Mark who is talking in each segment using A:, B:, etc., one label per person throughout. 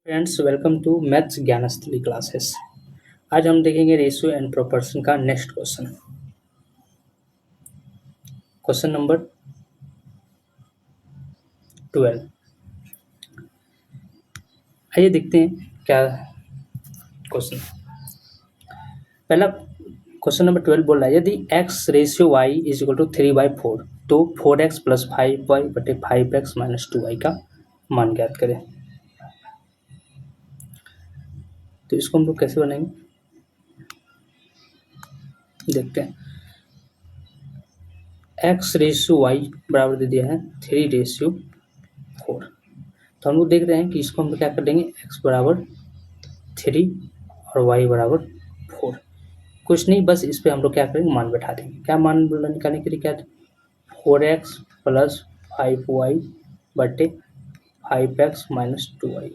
A: Friends, welcome to maths Gyansthali classes. आज हम देखेंगे रेशियो एंड प्रोपोर्शन का नेक्स्ट क्वेश्चन। Question number 12। आइए देखते हैं क्या क्वेश्चन। पहला क्वेश्चन नंबर 12 बोल रहा है, यदि x ratio y is equal to 3/4 तो 4x प्लस 5y बटे 5x माइनस 2y का मान ज्ञात करें। तो इसको हम लोग कैसे बनाएंगे, देखते हैं। x रेशियो y बराबर दे दिया है 3/4। तो हम लोग देख रहे हैं कि इसको हम क्या कर देंगे, x बराबर 3 और y बराबर 4। कुछ नहीं, बस इस पे हम लोग क्या करेंगे, मान बैठा देंगे। क्या मान निकालने के लिए क्या, 4x प्लस 5y बटे 5x minus 2y।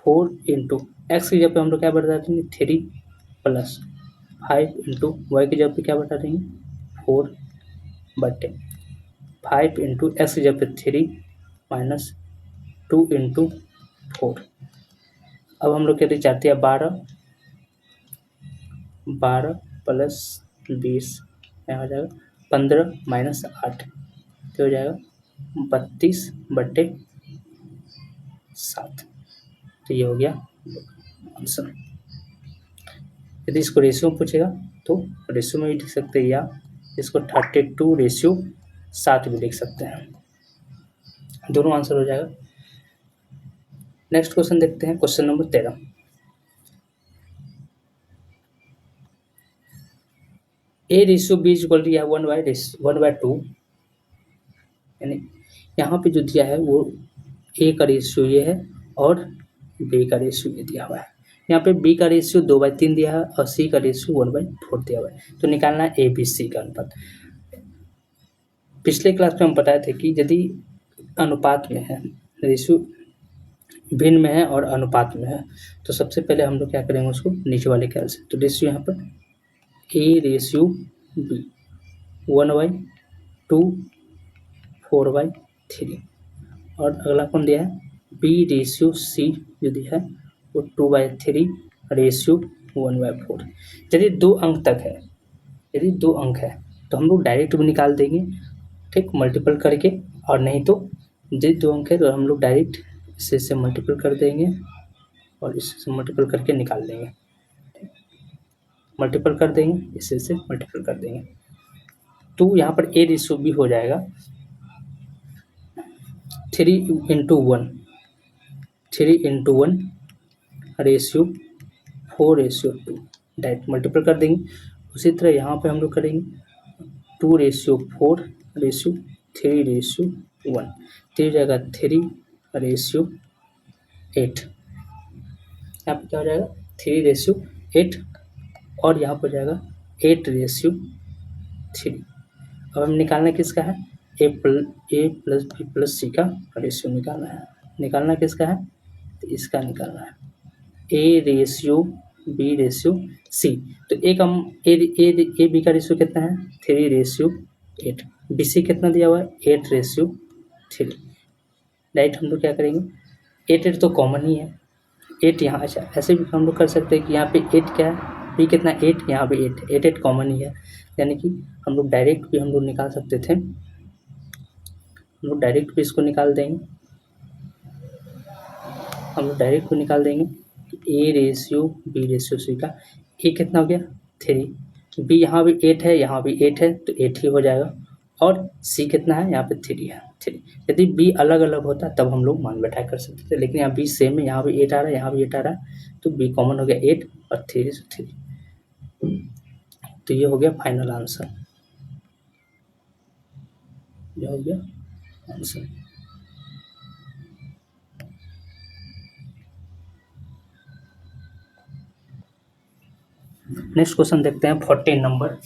A: 4 into x की जगह पे हम लोग क्या बैठा देंगे, 3 प्लस 5 इंटू वाई की जगह पे क्या बैठा देंगे, 4 बटे 5 इंटू एक्स की जगह पे 3 माइनस 2 इंटू 4। अब हम लोग क्या चाहते हैं, 12 प्लस 20 क्या हो जाएगा, 15 माइनस 8 क्या हो जाएगा, 32 बटे 7। तो ये हो गया आंसर। यदि इसको रेशियो में पूछेगा तो रेशियो में भी लिख सकते हैं, या इसको 32/7 भी लिख सकते हैं। दोनों आंसर हो जाएगा। नेक्स्ट क्वेश्चन देखते हैं, question number 13। A ratio B equal to 1/2, यानी यहाँ पे जो दिया है वो ए का रेशियो ये है और बी का रेशियो ये दिया हुआ है। यहाँ पे बी का रेशियो 2/3 दिया है और सी का रेशियो 1/4 दिया हुआ है। तो निकालना है ए बी सी का अनुपात। पिछले क्लास में हम बताए थे कि यदि अनुपात में है, रेशियो भिन्न में है और अनुपात में है, तो सबसे पहले हम लोग क्या करेंगे, उसको नीचे वाले ख्याल से। तो रेशियो यहाँ पर ए रेशियो बी 1/2 4/3, और अगला कौन दिया है, बी रेशियो सी जो दिया है वो 2/3 रेशियो 1/4। यदि 2 अंक तक है, यदि 2 अंक है तो हम लोग डायरेक्ट भी निकाल देंगे, ठीक, मल्टीपल करके। और नहीं तो यदि 2 अंक है तो हम लोग डायरेक्ट इससे मल्टीपल कर देंगे और इससे मल्टीपल करके निकाल देंगे। मल्टीपल कर देंगे, इससे मल्टीपल कर देंगे। तो यहाँ पर ए रेशियो बी हो जाएगा 3/1 रेशियो 4/2, डायरेक्ट मल्टीपल कर देंगे। उसी तरह यहाँ पे हम लोग करेंगे 2/4 रेशियो 3/1, तो हो जाएगा 3/8। यहाँ पे क्या हो जाएगा, 3/8, और यहाँ पर जाएगा 8/3। अब हम निकालना किसका है, A plus B plus C का रेशियो निकालना है। निकालना किसका है, तो इसका निकालना है, A ratio B ratio C. तो एक हम ए बी का रेशियो कितना है, 3/8। बी सी कितना दिया हुआ है, 8/3। राइट, हम लोग क्या करेंगे, 8 तो कॉमन ही है, 8 यहाँ, अच्छा ऐसे भी हम लोग कर सकते हैं कि यहाँ पे 8 क्या है, बी कितना 8, यहाँ पे 8 कॉमन ही है, यानी कि हम लोग डायरेक्ट भी हम लोग निकाल सकते थे। हम लोग डायरेक्ट भी इसको निकाल देंगे, हम लोग डायरेक्ट को निकाल देंगे। A ratio B ratio C का ए कितना हो गया, 3, बी यहाँ भी 8 है, यहाँ भी 8 है, तो 8 ही हो जाएगा। और सी कितना है, यहाँ पे 3 है, 3। यदि बी अलग अलग होता तब हम लोग मान बैठा कर सकते थे, लेकिन यहाँ बी सेम है, यहाँ भी 8 आ रहा है, यहाँ भी 8 आ रहा है, तो बी कॉमन हो गया 8 और 3 से 3। तो ये हो गया फाइनल आंसर, ये हो गया आंसर। नेक्स्ट क्वेश्चन देखते हैं, 14 नंबर।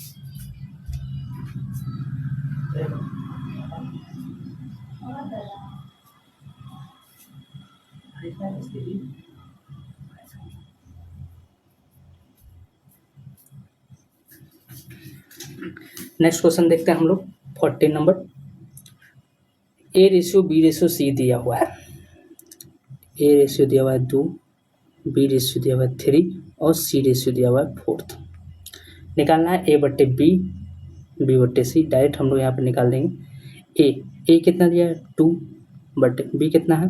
A: नेक्स्ट क्वेश्चन देखते हैं हम लोग, 14 नंबर। A ratio B ratio C दिया हुआ है, ए रेशियो दिया हुआ है 2, बी रेशियो दिया हुआ है 3 और सी रेशियो दिया हुआ है 4। निकालना है A/B, B/C। डायरेक्ट हम लोग यहाँ पे निकाल देंगे। ए कितना दिया है 2, बट बी कितना है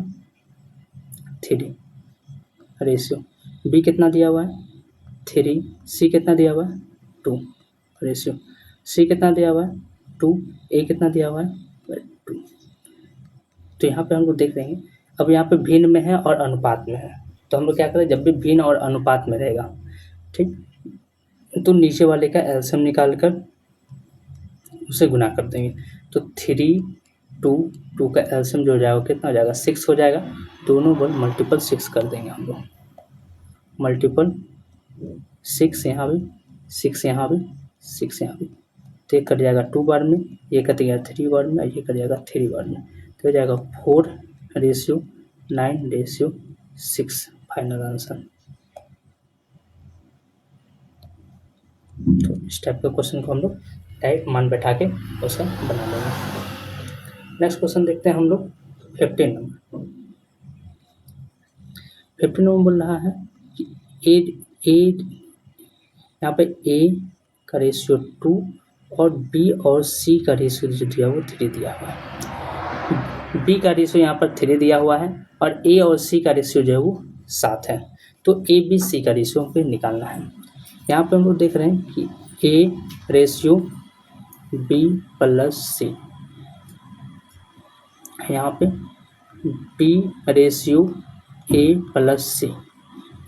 A: 3 रेशियो, बी कितना दिया हुआ है 3, सी कितना दिया हुआ है 2 रेशियो, सी कितना दिया हुआ है 2, ए कितना दिया हुआ है 2। तो यहाँ पे हम लोग देख रहे हैं, अब यहाँ पे भिन्न में है और अनुपात में है, तो हम लोग क्या करें, जब भी भिन्न और अनुपात में रहेगा, ठीक, तो नीचे वाले का एलसीएम निकाल कर उसे गुना कर देंगे। तो 3, 2 का एलसीएम जो हो जाएगा कितना हो जाएगा 6 हो जाएगा। दोनों बल मल्टीपल 6 कर देंगे हम लोग, मल्टीपल 6 यहाँ भी, 6 यहाँ भी, 6 यहाँ भी। तो ये कट जाएगा 2 बार में, ये कट जाएगा 3 बार में, ये कट जाएगा 3 बार में। तो हो जाएगा 4:9:6 फाइनल आंसर। तो इस टाइप का क्वेश्चन को हम लोग डायरेक्ट मान बैठा के क्वेश्चन बना लेंगे। नेक्स्ट क्वेश्चन देखते हैं हम लोग 15 नंबर। 15 नंबर बोल रहा है कि यहाँ पे ए का रेशियो 2 और बी और सी का रेशियो जो दिया हुआ 3 दिया हुआ है। बी का रेशियो यहाँ पर 3 दिया हुआ है और ए और सी का रेशियो जो है वो 7 है। तो ए बी सी का रेशियो पे निकालना है। यहाँ पे हम लोग देख रहे हैं कि ए रेशियो बी प्लस सी, यहाँ पे B ratio A plus C,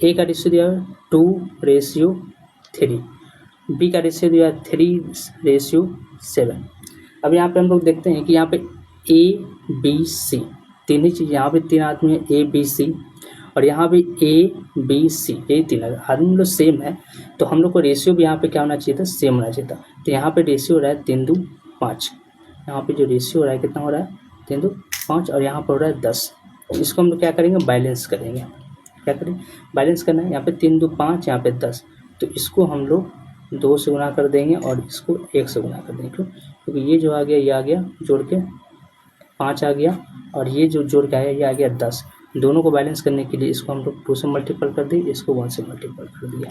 A: A का रेशियो दिया है 2:3, बी का रेशियो दिया है 3:7। अब यहाँ पे हम लोग देखते हैं कि यहाँ पे ए बी सी तीन ही चीज़, यहाँ पे 3 आदमी है ए बी सी, और यहाँ भी ए बी सी, ये 3 आदमी लोग सेम है, तो हम लोग को रेशियो भी यहाँ पे क्या होना चाहिए था, सेम होना चाहिए था। तो यहाँ पे रेशियो हो रहा है 3:5, यहाँ पे जो रेशियो हो रहा है कितना हो रहा है 3:5, और यहाँ पर हो रहा है 10। इसको हम लोग क्या करेंगे, बैलेंस करेंगे। क्या करें, बैलेंस करना है। यहाँ पे 3:5, यहाँ पे 10, तो इसको हम लोग 2 से गुना कर देंगे और इसको 1 से गुना कर देंगे, क्योंकि ये जो आ गया ये आ गया जोड़ के 5 आ गया, और ये जो जोड़ के आया ये आ गया 10। दोनों को बैलेंस करने के लिए इसको हम लोग 2 से मल्टीपल कर दिए, इसको 1 से मल्टीपल कर दिया।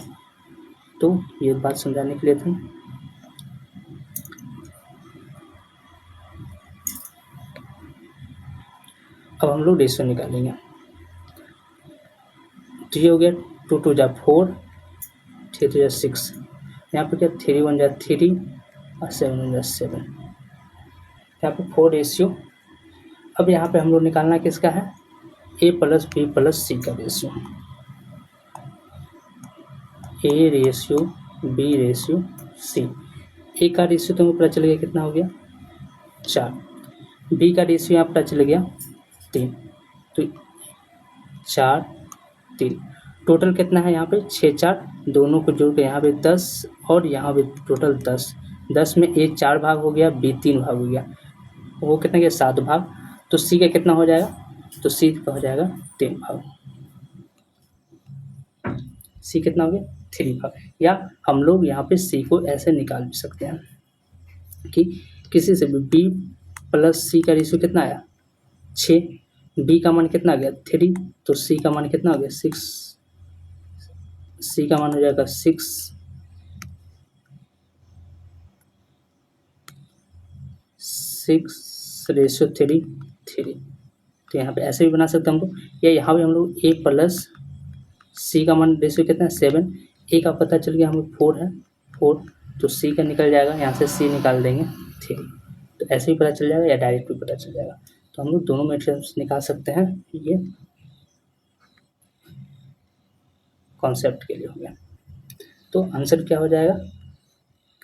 A: तो ये बात समझाने के लिए था। अब हम लोग रेशियो निकालेंगे। तो ये हो गया 2 2 जा 4, 3 3 जा 6, यहाँ पे क्या 3 1 जा 3 और 7 1 जा 7, यहाँ पे 4 रेशियो। अब यहाँ पे हम लोग निकालना किसका है, A plus B plus C का ratio. A ratio B ratio C, A का रेशियो तो पता चल गया कितना हो गया 4, बी का रेशियो यहाँ पता चल गया 3, तो 4 3, टोटल कितना है यहाँ पे 6 4, दोनों को जोड़ के यहाँ पे 10 और यहाँ पे टोटल 10। 10 में ए 4 भाग हो गया, बी 3 भाग हो गया, वो कितना गया 7 भाग। तो सी का कितना हो जाएगा, तो सी का हो जाएगा 3 भाग, सी कितना हो गया 3 भाग। या हम लोग यहाँ पे सी को ऐसे निकाल भी सकते हैं कि किसी से भी बी प्लस सी का रेशियो कितना आया 6, बी का मान कितना आ गया 3, तो सी का मान कितना हो गया 6, सी का मान हो जाएगा 6 रेशियो 3। तो यहाँ पे ऐसे भी बना सकते हैं हम लोग, या यहाँ भी हम लोग ए प्लस सी का मान रेशियो कितना है 7, ए का पता चल गया हमें 4 है 4, तो सी का निकल जाएगा, यहाँ से सी निकाल देंगे 3। तो ऐसे ही पता चल जाएगा या डायरेक्ट भी पता चल जाएगा। तो हम लोग दोनों मेथड्स निकाल सकते हैं, ये कॉन्सेप्ट के लिए हो गया। तो आंसर क्या हो जाएगा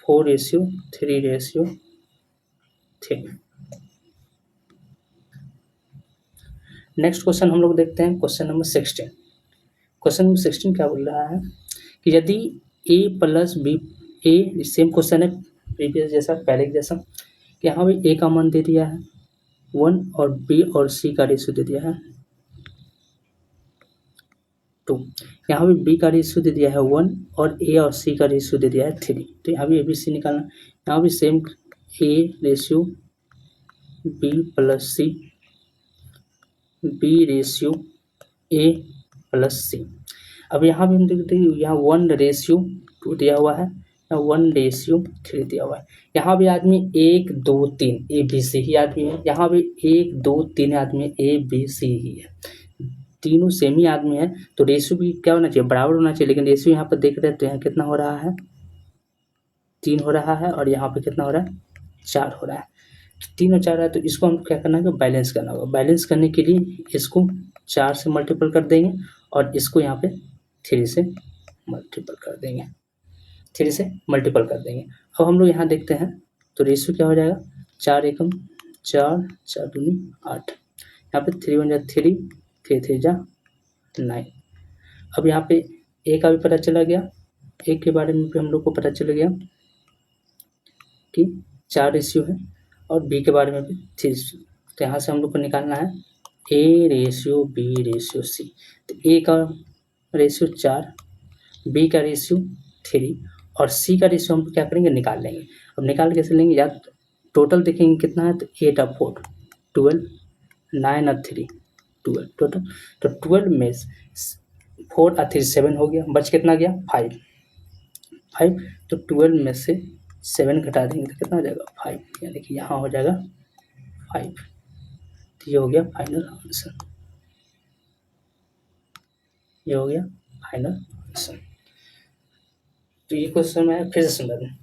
A: 4:3:3। नेक्स्ट क्वेश्चन हम लोग देखते हैं, क्वेश्चन नंबर 16। क्वेश्चन नंबर 16 क्या बोल रहा है कि यदि ए प्लस बी, ए सेम क्वेश्चन है प्रीवियस जैसा, पहले जैसा, कि यहाँ भी ए का मान दे दिया है 1 और बी और सी का रेशियो दे दिया है 2, यहाँ भी बी का रेशियो दे दिया है 1 और ए और सी का रेशियो दे दिया है 3। तो यहाँ भी ए बी सी निकालना, यहाँ भी same A ratio B plus C, B ratio A plus C. अब यहाँ भी हम देखते हैं यहाँ 1:2 दिया हुआ है, यहाँ 1:3 दिया हुआ है। यहाँ भी आदमी 1 2 3 ए बी सी ही आदमी है, यहाँ भी 1 2 3 आदमी ए बी सी ही है, तीनों सेम ही आदमी है। तो रेशियो भी क्या होना चाहिए, बराबर होना चाहिए। लेकिन रेशियो यहाँ पर देख रहे हैं तो यहाँ कितना हो रहा है, 3 हो रहा है, और यहाँ पे कितना हो रहा है, 4 हो रहा है। तो 3 और 4 है, तो इसको हम क्या करना है, बैलेंस करना होगा। बैलेंस करने के लिए इसको 4 से मल्टीपल कर देंगे और इसको यहाँ पे 3 से मल्टीपल कर देंगे, 3 से मल्टीपल कर देंगे। अब हम लोग यहाँ देखते हैं तो रेशियो क्या हो जाएगा, 4 एकम 4, 4 दूनी 8, यहाँ पे 3 1 जा 3, 3 3 जा 9। अब यहाँ पे ए का भी पता चला गया, ए के बारे में भी हम लोग को पता चल गया कि 4 रेशियो है, और बी के बारे में भी 3 रेशियो। तो यहाँ से हम लोग को निकालना है A ratio B ratio C. तो ए का रेशियो 4, बी का रेशियो 3 और सी का रेशियो हम क्या करेंगे, निकाल लेंगे। अब निकाल कैसे लेंगे, या टोटल देखेंगे कितना है, तो 8 और 4 12, 9 और 3 12 टोटल। तो 12 में 4 और 3 7 हो गया, बच कितना गया 5। तो 12 में से 7 घटा देंगे तो कितना हो जाएगा 5, यानी कि यहाँ हो जाएगा 5। तो ये हो गया फाइनल आंसर, ये हो गया फाइनल आंसर। तो ये क्वेश्चन है, फिर से सुन लें।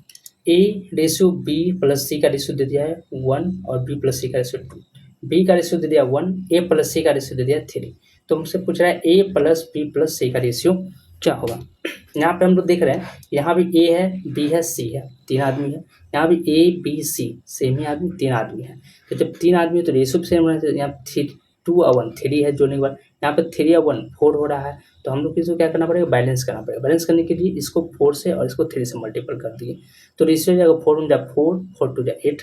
A: ए रेशियो बी प्लस सी का रेशियो दे दिया है 1 और बी प्लस सी का रेशियो 2, बी का रेशियो दे दिया 1, ए प्लस सी का रेशियो दे दिया 3। तो हमसे पूछ रहा है A plus B plus C का रेशियो क्या होगा। यहाँ पे हम लोग देख रहे हैं, यहाँ भी ए है, बी है, सी है, 3 आदमी है। यहाँ भी ए बी सी सेम ही आदमी, 3 आदमी है। तो जब 3 आदमी है तो रेशियो सेम होना चाहिए। यहाँ 2 और 1 3 है जोड़ने के बाद, यहाँ पे 3 और 1 4 हो रहा है। तो हम लोग इसको क्या करना पड़ेगा, बैलेंस करना पड़ेगा। बैलेंस करने के लिए इसको 4 से और इसको 3 से मल्टीपल कर दिए तो रेशियो हो जाएगा 4 1 जा 4, 4 2 जा 8,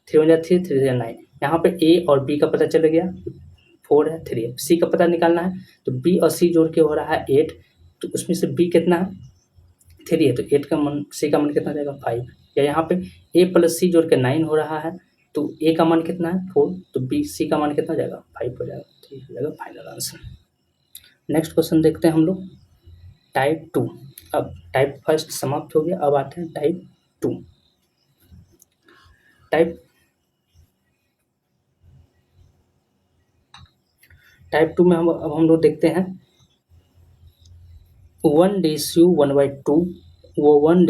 A: 3 1 जा 3, 3 जा 9। यहाँ पे ए और बी का पता चल गया, 4 है 3 है। सी का पता निकालना है, तो बी और सी जोड़ के हो रहा है 8, तो उसमें से बी कितना है 3 है, तो 8 का मान, सी का मान कितना जाएगा 5। या यहाँ पे ए प्लस सी जोड़ के 9 हो रहा है, तो ए का मान कितना है 4, तो बी सी का मान कितना जाएगा 5 हो जाएगा। तो ये हो जाएगा फाइनल आंसर। नेक्स्ट क्वेश्चन देखते हैं हम लोग, टाइप 2। अब टाइप फर्स्ट समाप्त हो गया, अब आते हैं टाइप 2। टाइप 2 में अब हम लोग देखते हैं 1:1/2, वो 1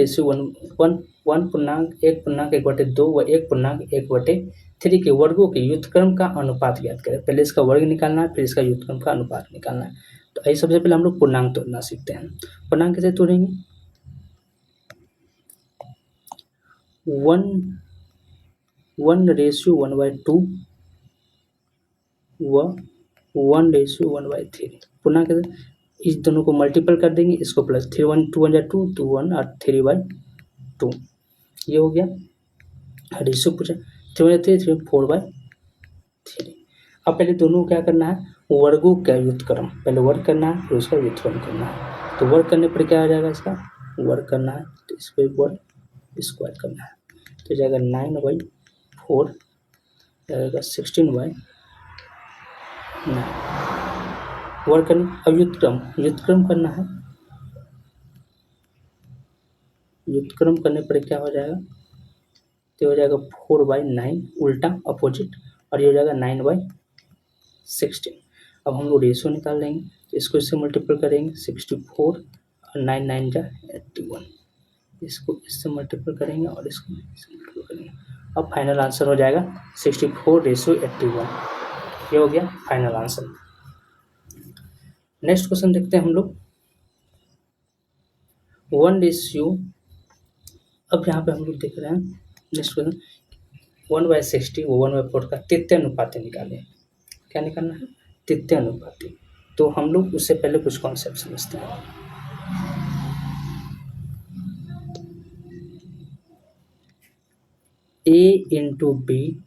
A: पूर्णांक 1.1/2 व 1.1/3 के वर्गों के व्युत्क्रम का अनुपात ज्ञात करें। पहले इसका वर्ग निकालना है, फिर इसका व्युत्क्रम का अनुपात निकालना है। तो आइए सबसे पहले हम लोग पूर्णांक तोड़ना सीखते हैं। पूर्णांक कैसे तोड़ेंगे, 1:1/2 व 1:1/3। पूर्णांक कैसे, इस दोनों को मल्टीपल कर देंगे, इसको प्लस 3 1 2 1 जा 2 2 1 और 3/2, ये हो गया। रेशियो पूछा 3 1 3 4/3। अब पहले दोनों को क्या करना है, वर्गों का व्युत्क्रम, पहले वर्ग करना है फिर उसका व्युत्क्रम करना है। तो वर्ग करने पर क्या हो जाएगा, इसका वर्ग करना है तो इसको एक बार स्क्वायर करना है, तो जाएगा 9/4 जाएगा 16/9। वर्ग करना, अब व्युत्क्रम करना है। व्युत्क्रम करने पर क्या हो जाएगा, तो हो जाएगा 4/9 उल्टा अपोजिट, और ये हो जाएगा 9/16। अब हम लोग रेशियो निकाल लेंगे, तो इसको इससे मल्टीपल करेंगे 64 और 9 9 जा 81, इसको इससे मल्टीपल करेंगे और इसको इससे मल्टीपल करेंगे। अब फाइनल आंसर हो जाएगा 64:81, ये हो गया फाइनल आंसर। नेक्स्ट क्वेश्चन देखते हैं हम लोग 1:, अब यहाँ पे हम लोग देख रहे हैं नेक्स्ट क्वेश्चन 1/60 वो 1/4 का तृतीय अनुपाती निकालें। क्या निकालना है, तृतीय अनुपाती। तो हम लोग उससे पहले कुछ कॉन्सेप्ट समझते हैं। A into B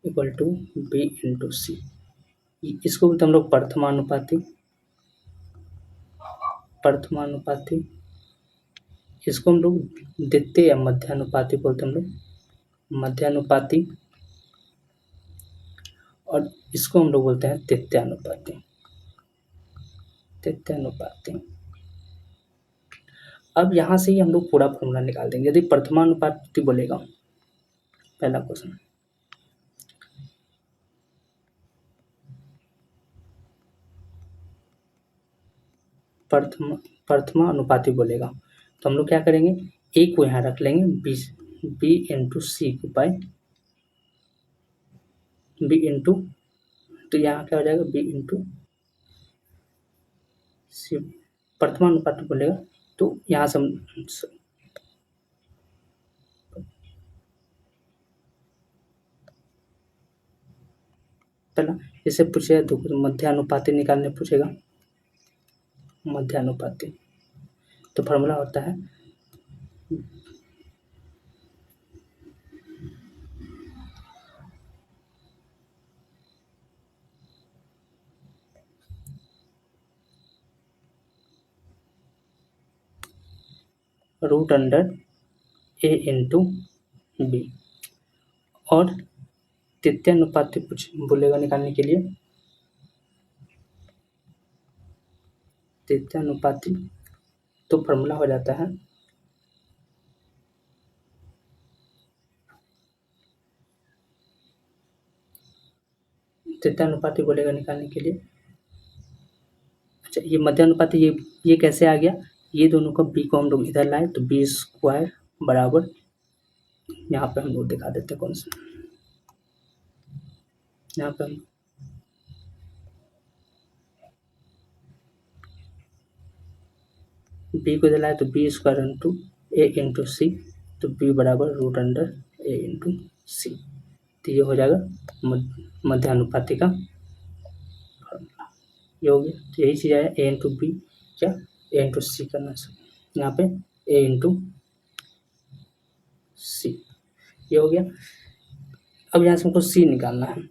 A: equal to B into C, इसको बोलते हम लोग प्रथमानुपाती। इसको हम लोग द्वितीय या मध्यानुपाती बोलते हैं, हम लोग मध्यानुपाती, और इसको हम लोग बोलते हैं तृतीयानुपाती। तृतीयानुपाती। अब यहाँ से ही हम लोग पूरा फॉर्मूला निकाल देंगे। यदि प्रथमानुपाती बोलेगा, पहला क्वेश्चन, प्रथमानुपाती बोलेगा तो हम लोग क्या करेंगे, ए को यहाँ रख लेंगे, बी इंटू सी बाय बी इंटू, तो यहाँ क्या हो जाएगा, बी इंटू सी। प्रथमानुपाती बोलेगा तो यहाँ से हम पहला इसे पूछेगा, तो मध्यानुपाती निकालने पूछेगा, मध्यानुपाती। तो फॉर्मूला होता है रूट अंडर ए इंटू बी। और तृतीयानुपाती बोलेगा निकालने के लिए, तृतीयानुपाती तो फॉर्मूला हो जाता है तृतीयानुपाती बोलेगा निकालने के लिए। अच्छा, ये मध्यानुपाती ये कैसे आ गया, ये दोनों का बी को हम लोग इधर लाए तो बी स्क्वायर बराबर, यहाँ पे हम लोग दिखा देते हैं कौन सा, यहाँ पे हम बी को इधर लाए तो बी स्क्वायर इंटू ए इंटू सी, तो बी बराबर रूट अंडर ए इंटू सी। तो ये हो जाएगा मध्यानुपाती का फॉर्मूला, ये हो गया। तो यही चीज़ आया, ए इंटू बी क्या ए इंटू सी करना सब, यहाँ पे ए इंटू सी, ये हो गया। अब यहाँ से हमको सी निकालना है,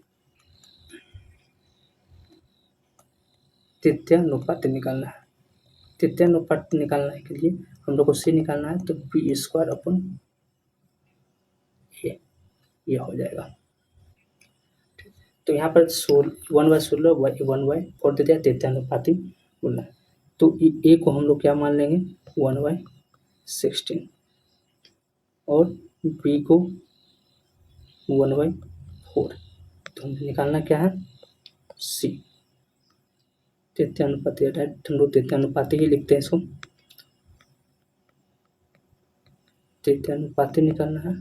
A: तृतीयानुपाती निकालना है। तृतीयानुपाती निकालने के लिए हम लोग को सी निकालना है, तो बी स्क्वायर अपन ये हो जाएगा। तो यहाँ पर 1/16 1/4 दे दिया, तृतीयानुपाती बोलना है। तो ए को हम लोग क्या मान लेंगे, 1/16 और बी को 1/4। तो हमें निकालना क्या है, सी। तृतीयानुपाती हम लोग तृतीयानुपाती ही लिखते हैं इसको, तृतीयानुपाती निकालना है।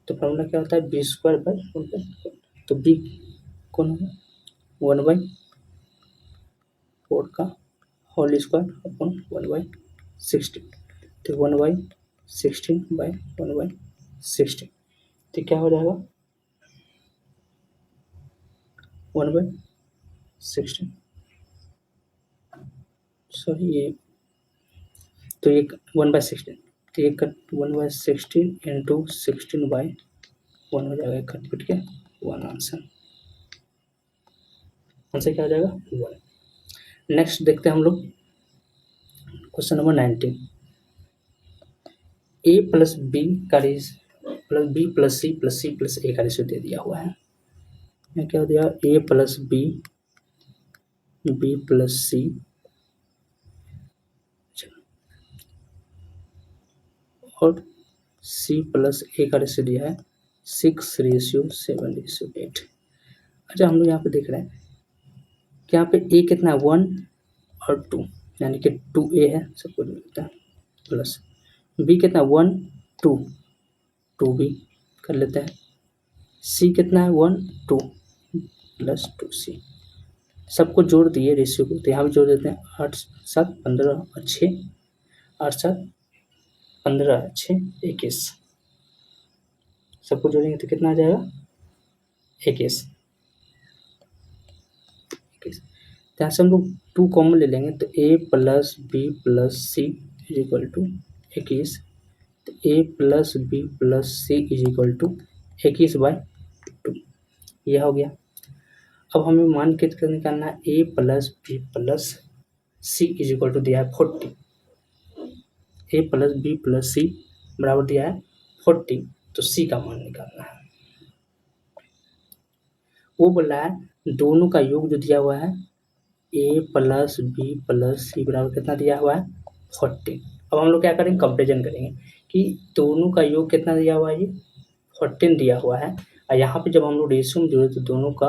A: तो फॉर्मूला क्या होता है, बी स्क्वायर बाय 1/4। तो बी कौन होगा, 1/4 का होल स्क्वायर अपन 1/16। तो 1/16 बाय 1/16, तो क्या हो जाएगा 1/16, सॉरी ये, तो ये 1/16, तो ये 1/16 इंटू 16/1 हो जाएगा, कट पिट के 1 आंसर क्या हो जाएगा 1। नेक्स्ट देखते हैं हम लोग question number 19। A plus B का plus B plus C plus A का रेशियो दे दिया हुआ है। यहाँ क्या दिया, A plus B plus C और सी प्लस ए का रेशियो दिया है 6:7:8। अच्छा, हम लोग यहाँ पे देख रहे हैं कि यहाँ पे ए कितना है 1 और 2, यानी कि 2a है, सब कुछ मिलता है, प्लस बी कितना 1 2 2b कर लेते हैं, सी कितना है 1 2 प्लस 2c, सबको जोड़ दिए रेशियो को, तो यहाँ भी जोड़ देते हैं 8 7 15 और 6, 8 7 15 6 21, सबको जोड़ेंगे तो कितना आ जाएगा 21। यहाँ से हम लोग 2 कॉमन ले लेंगे, तो a plus B plus C is equal to 21, तो a plus B plus C is equal to 21/2, यह हो गया। अब हमें मान के निकालना है a plus B plus C is equal to दिया है 40, a plus B plus C बराबर दिया है 40, तो c का मान निकालना है। वो बोल रहा है दोनों का योग जो दिया हुआ है A plus B plus C बराबर कितना दिया हुआ है 14। अब हम लोग क्या करेंगे कंपेरिजन करेंगे कि दोनों का योग कितना दिया हुआ है, ये 14 दिया हुआ है और यहाँ पे जब हम लोग रेशियो में जोड़े तो दोनों का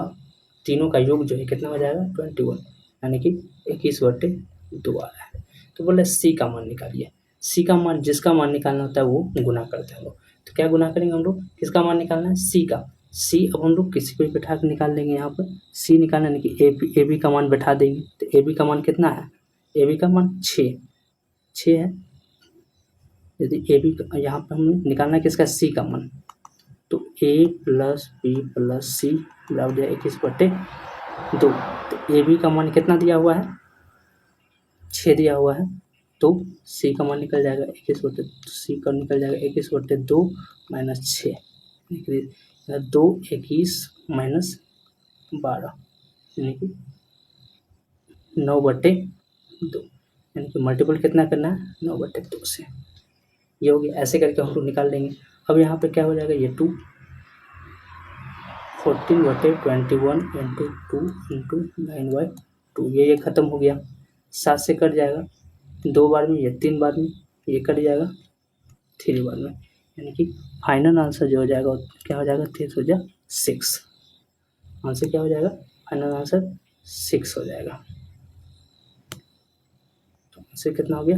A: तीनों का योग जो है कितना हो जाएगा 21, यानी कि 21/2 आ रहा है। तो बोले सी का मान निकालिए। सी का मान जिसका मान निकालना होता है वो गुना करते हैं हम लोग। तो क्या गुना करेंगे हम लोग, किसका मान निकालना है सी का। सी अब हम लोग किसी को भी बैठा के निकाल लेंगे। यहाँ पर सी निकालना यानी कि ए बी का मान बैठा देंगे। तो ए बी का मान कितना है, ए बी का मान 6 है। यदि ए बी यहाँ पर हमें निकालना है किसका सी का मान, तो ए प्लस बी प्लस सी बराबर दिया 21/2। तो ए बी का मान कितना दिया हुआ है 6 दिया हुआ है, तो सी का मान निकल जाएगा 21/2। सी का निकल जाएगा 21/2 माइनस 6, 2 21 माइनस 12 यानी कि 9/2, यानी कि मल्टीपल कितना करना है 9/2 से। ये हो गया, ऐसे करके हम लोग निकाल लेंगे। अब यहाँ पे क्या हो जाएगा, ये 2 14/21 इंटू 2 इंटू 9/2, ये खत्म हो गया। 7 से कट जाएगा 2 बार में, ये 3 बार में, ये कट जाएगा 3 बार में, यानी कि फाइनल आंसर जो हो जाएगा क्या हो जाएगा 3 हो जाएगा 6। आंसर क्या हो जाएगा, फाइनल आंसर 6 हो जाएगा। तो आंसर कितना हो गया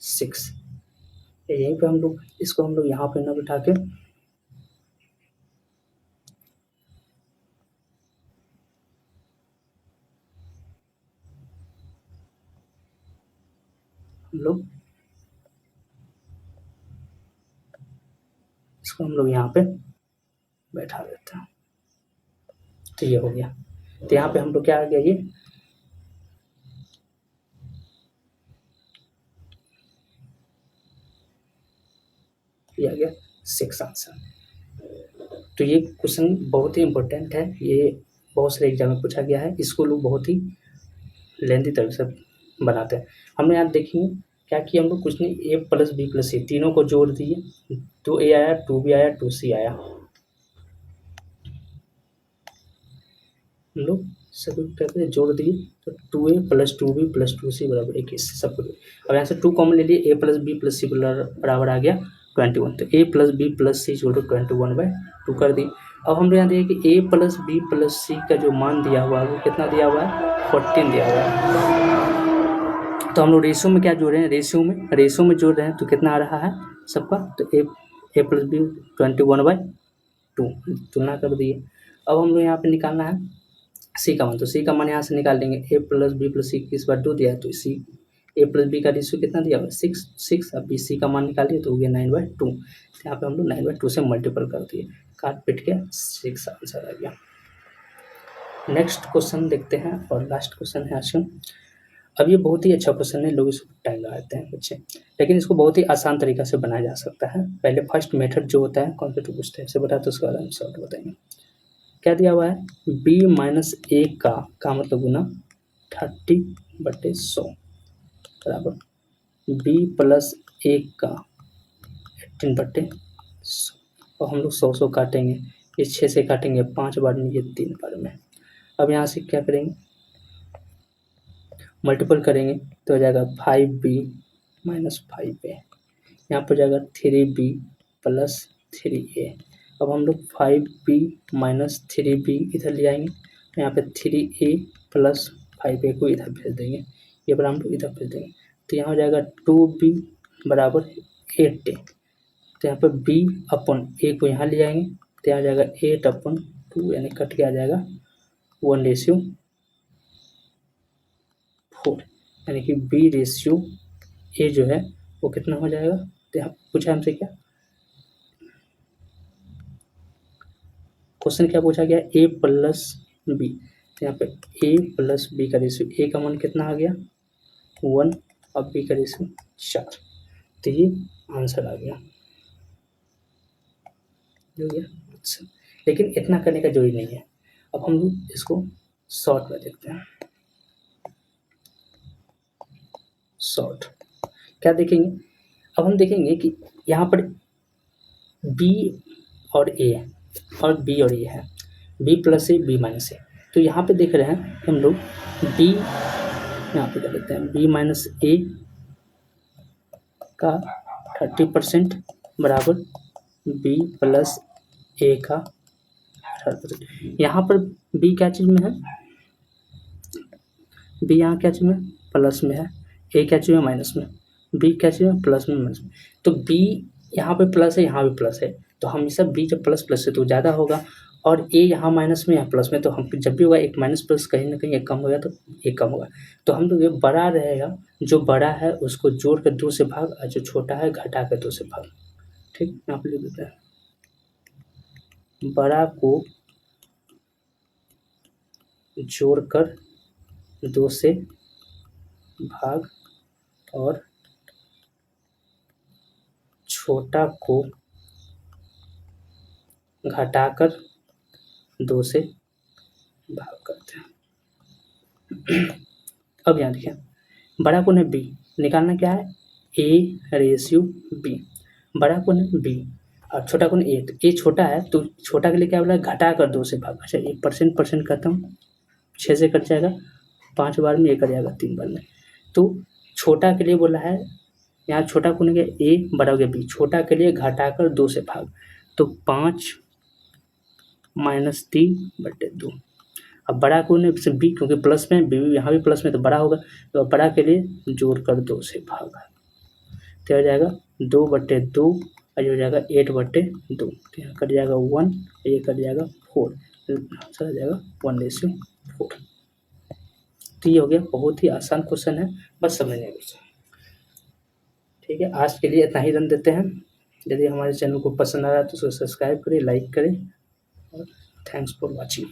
A: 6। यहीं पे हम लोग इसको हम लोग यहाँ पे ना बिठा के हम लोग इसको हम लोग यहाँ पे बैठा देते हैं। तो ये हो गया। तो यहाँ पे हम लोग क्या आ गया, ये आ गया 6 आंसर। तो ये क्वेश्चन बहुत ही इम्पोर्टेंट है, ये बहुत सारे एग्जाम में पूछा गया है। इसको लोग बहुत ही लेंथी तरह से बनाते हैं। हमने यहाँ देखेंगे क्या किया हम लोग, कुछ नहीं, ए प्लस बी प्लस सी तीनों को जोड़ दिए, 2a आया 2b आया 2c आया। हम लोग सभी कहते हैं जोड़ दिए, तो 2a plus 2b plus 2c बराबर 21 सब कुछ। अब यहाँ से 2 कॉमन ले लिए, a plus B plus C बराबर आ गया 21। तो a प्लस बी प्लस सी जोड़ो 21/2 कर दी। अब हम यहाँ देखिए कि a plus B plus C का जो मान दिया हुआ है वो कितना दिया हुआ है 14 दिया हुआ है। तो हम लोग रेशियो में क्या जोड़ रहे हैं, रेशियो में जोड़ रहे हैं, तो कितना आ रहा है सबका, तो a प्लस बी 21/2 तुलना कर दिए। अब हम लोग यहाँ पे निकालना है सी का मान, तो सी का मान यहाँ से निकाल देंगे। a प्लस बी प्लस सी 21/2 दिया है, तो सी a प्लस बी का रेशियो कितना दिया हुआ 6। अब बी सी का मान निकालिए तो हो गया 9/2। यहाँ पे हम लोग 9/2 से मल्टीपल कर दिए, काट पिट के 6 आंसर आ गया। नेक्स्ट क्वेश्चन देखते हैं और लास्ट क्वेश्चन है आज का। अब ये बहुत ही अच्छा क्वेश्चन है, लोग इसको टाइम लगाते हैं बच्चे, लेकिन इसको बहुत ही आसान तरीका से बनाया जा सकता है। पहले फर्स्ट मेथड जो होता है कौन से टू पूछते हैं से बताते हैं, उसके बाद हम सॉल्व बताएंगे। क्या दिया हुआ है, b माइनस ए का मतलब गुना 30/100 बराबर b प्लस ए का 18/100। और हम लोग 100 काटेंगे, ये 6 से काटेंगे 5 बार में, ये 3 बार में। अब यहाँ से क्या करेंगे, मल्टीपल करेंगे तो हो जाएगा 5b माइनस 5a, यहाँ पर जाएगा 3b प्लस 3a। अब हम लोग 5b माइनस 3b इधर ले आएंगे, तो यहाँ पे 3a प्लस 5a को इधर भेज देंगे, ये पर हम लोग इधर भेज देंगे, तो यहाँ हो जाएगा 2b बराबर 8a। तो यहाँ पर b अपन a को यहाँ ले आएंगे, तो यहाँ जाएगा 8/2 यानी कट के आ जाएगा 1/4, यानी कि b रेशियो a जो है वो कितना हो जाएगा। तो यहाँ पूछा हमसे क्या क्वेश्चन, क्या पूछा गया a प्लस बी, तो यहाँ पे a प्लस बी का रेशियो, a का मान कितना आ गया 1 और b का रेशियो 4। तो ये आंसर आ गया, हो गया। अच्छा, लेकिन इतना करने का जरूरी नहीं है। अब हम लोग इसको शॉर्ट में देखते हैं। शॉर्ट क्या देखेंगे, अब हम देखेंगे कि यहाँ पर b और a और b और a है, b प्लस ए b माइनस ए। तो यहाँ पे देख रहे हैं हम लोग b यहाँ पे कर लेते हैं बी माइनस ए का 30% बराबर बी प्लस ए का 18%। यहाँ पर बी क्या चीज़ में है, बी यहाँ क्या चीज़ में प्लस में है, ए क्या चीज़ में माइनस में, बी क्या चीज़ में प्लस में माइनस में। तो बी यहाँ पे प्लस है, यहाँ भी प्लस है, तो हमेशा बी जब प्लस प्लस है तो ज़्यादा होगा, और ए यहाँ माइनस में यहाँ प्लस में, तो हम जब भी होगा एक माइनस प्लस कहीं ना कहीं एक कम होगा तो एक कम होगा। तो हम लोग ये बड़ा रहेगा, जो बड़ा है उसको जोड़ कर 2 से भाग, और जो छोटा है घटा कर 2 से भाग। ठीक, यहाँ पे लिख देते हैं बड़ा को जोड़कर 2 से भाग और छोटा को घटाकर 2 से भाग करते हैं। अब यहाँ देखिए बड़ा कोण है बी, निकालना क्या है ए रेशियो बी, बड़ा कोण है बी और छोटा कोण ए, तो ए छोटा है तो छोटा के लिए क्या बोला है घटाकर 2 से भाग। अच्छा 1% करता हूँ, 6 से कट जाएगा, 5 बार में 1 कट जाएगा, 3 बार में। तो छोटा के लिए बोला है, यहाँ छोटा कोण गया ए, बड़ा हो गया बी, छोटा के लिए घटाकर 2 से भाग, तो 5 माइनस 3/2। अब बड़ा कोण है बी, क्योंकि प्लस में बी यहाँ भी प्लस में तो बड़ा होगा, तो बड़ा के लिए जोड़ कर 2 से भाग, तो हो जाएगा 2/2 और ये हो जाएगा 8/2, तो यहाँ कट जाएगा 1, ये कट जाएगा 4, आंसर आ जाएगा 1:4। तो ये हो गया, बहुत ही आसान क्वेश्चन है, बस समझने का। ठीक है, आज के लिए इतना ही रन देते हैं। यदि हमारे चैनल को पसंद आ रहा है तो उसको सब्सक्राइब करें, लाइक करें, और थैंक्स फॉर वॉचिंग।